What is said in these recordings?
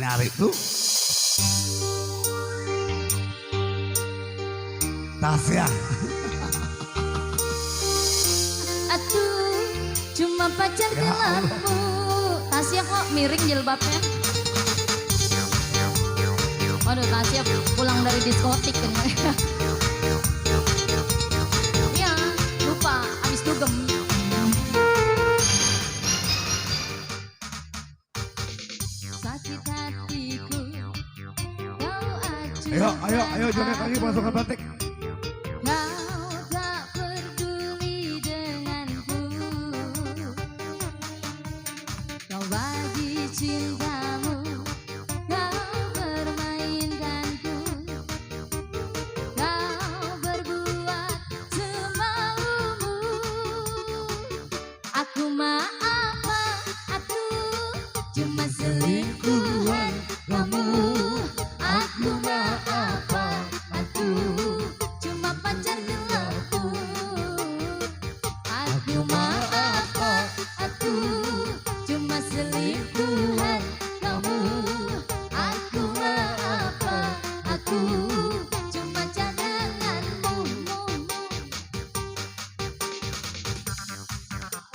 nyari tuh. Tasya. Aduh, cuma pacar gelapmu. Tasya kok miring jilbabnya. Waduh, Tasya pulang dari diskotik kan. Iya, lupa habis dugem. Sakit hatiku, kau acuhkan. Ayo joget lagi masukkan batik. Kau tak peduli denganku. Kau bagi cintamu, kau permainkanku. Kau berbuat semaumu. Aku mah apa? Aku cuma selingkuhan kamu. Aku mah apa? Aku cuma pacar gelapmu. Aku mah apa? Aku cuma selingkuhan kamu. Aku mah apa? Aku cuma cadanganmu.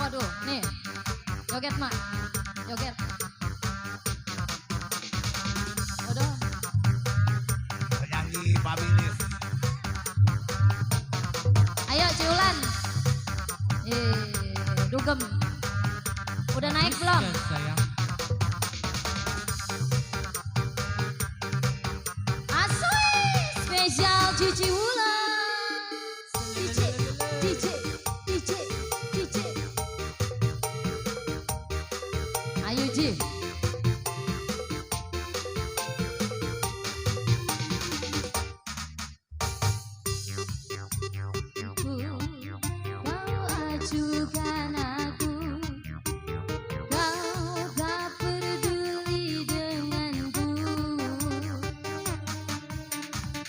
Waduh, nih joget mak, joget. Waduh. Penyanyi Pamilis. Ayo Ciulan. Dugem. Udah naik belum? Asoy, spesial Cici Wulan. DJ. Ayo Ji. Kau acuhkan aku, kau tak peduli denganku.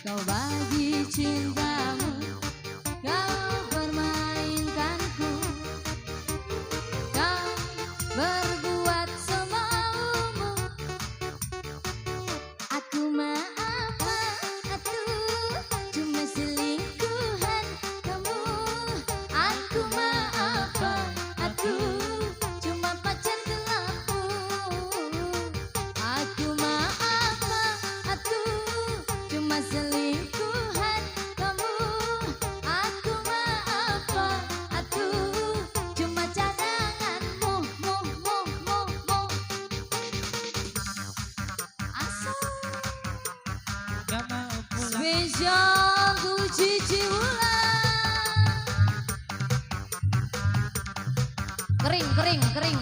Kau bagi cintamu, kau permainkanku. Kau berbuat semaumu. Aku mah apa? Aku cuma selingkuhan kamu. Aku mah apa? Aku cuma pacar gelapmu. Aku mah apa? Aku cuma selingkuhan kamu. Aku mah apa? Aku cuma cadanganmu. Asal spesial tuh Cici Wulan.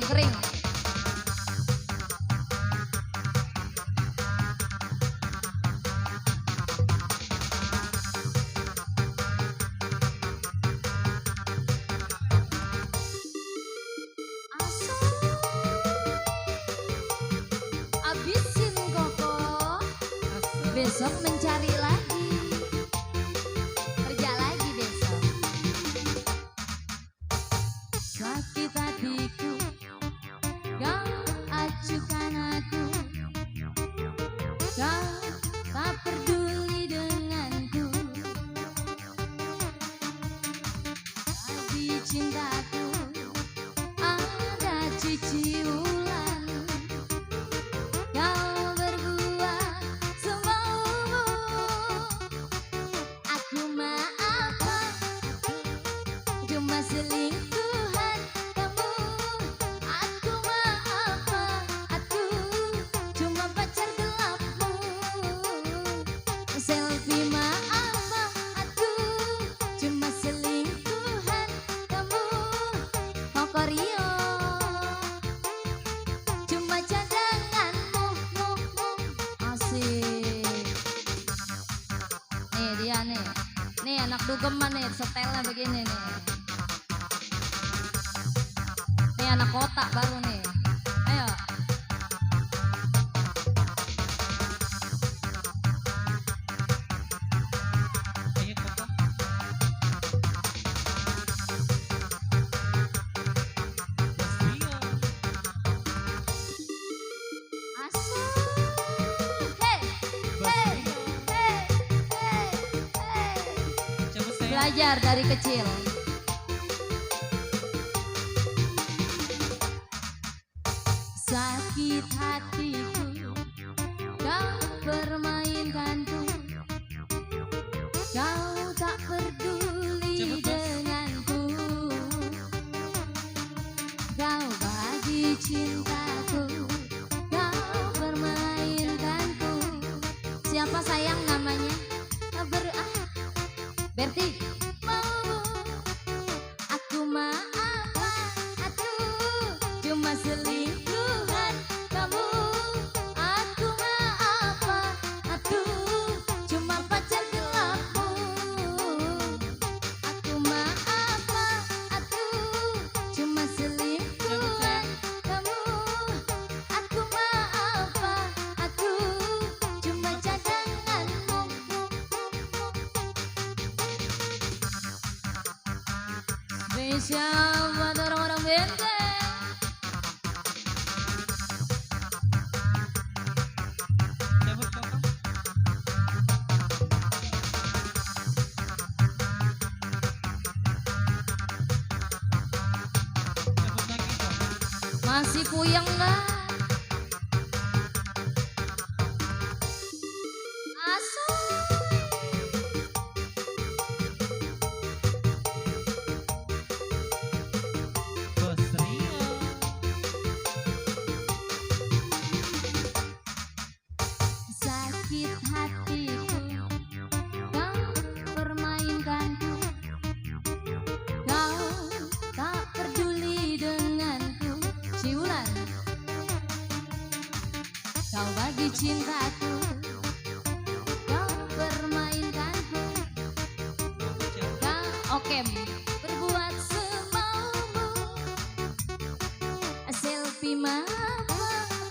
Kering. Asal abisin koko. Besok mencari lagi. Kerja lagi besok. Sakit hatiku, kau acuhkan aku. Kau tak peduli denganku. Tapi cintaku ada Cici Wulan. Kau berbuat semaumu. Aku mah apa? Cuma selingkuhan kamu. Aku mah apa? Aku cuma pacar gelapmu. Selfie mah apa? Aku cuma selingkuhan kamu. Kokorio cuma cadanganmu. Asik. Nih dia nih. Nih anak dugeman nih, setelnya begini nih. Nih anak kota baru nih. Ayo. Asal belajar dari kecil. Sakit hatiku, kau permainkanku. Kau tak peduli denganku. Kau bagi cintaku, kau permainkanku. Siapa sayang namanya? Berti. Mau aku apa? Aduh, cuma selingkuhan kamu. Aku apa? Aduh, cuma pacar gelapmu. Aku apa? Aduh, cuma selingkuhan kamu. Aku apa? Aduh, cuma cadanganmu. Spesial buat orang-orang benteng. Masih puyeng nggak? Asu. Sakit hatiku, kau permainkanku. Kau tak peduli denganku. Ciulan. Kau bagi cintaku, kau permainkanku. Kau oke, berbuat semaumu. Selfie mama,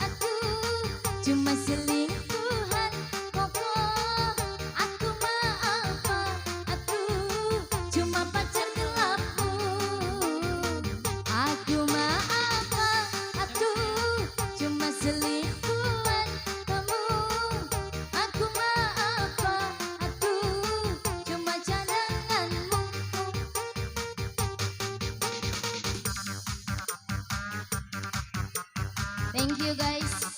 aduh, cuma selingkuhan koko. Aku apa? Aduh, cuma pacar gelapmu. Aku apa? Aduh, cuma selingkuhan kamu. Aku apa? Aduh, cuma cadanganmu. Thank you guys.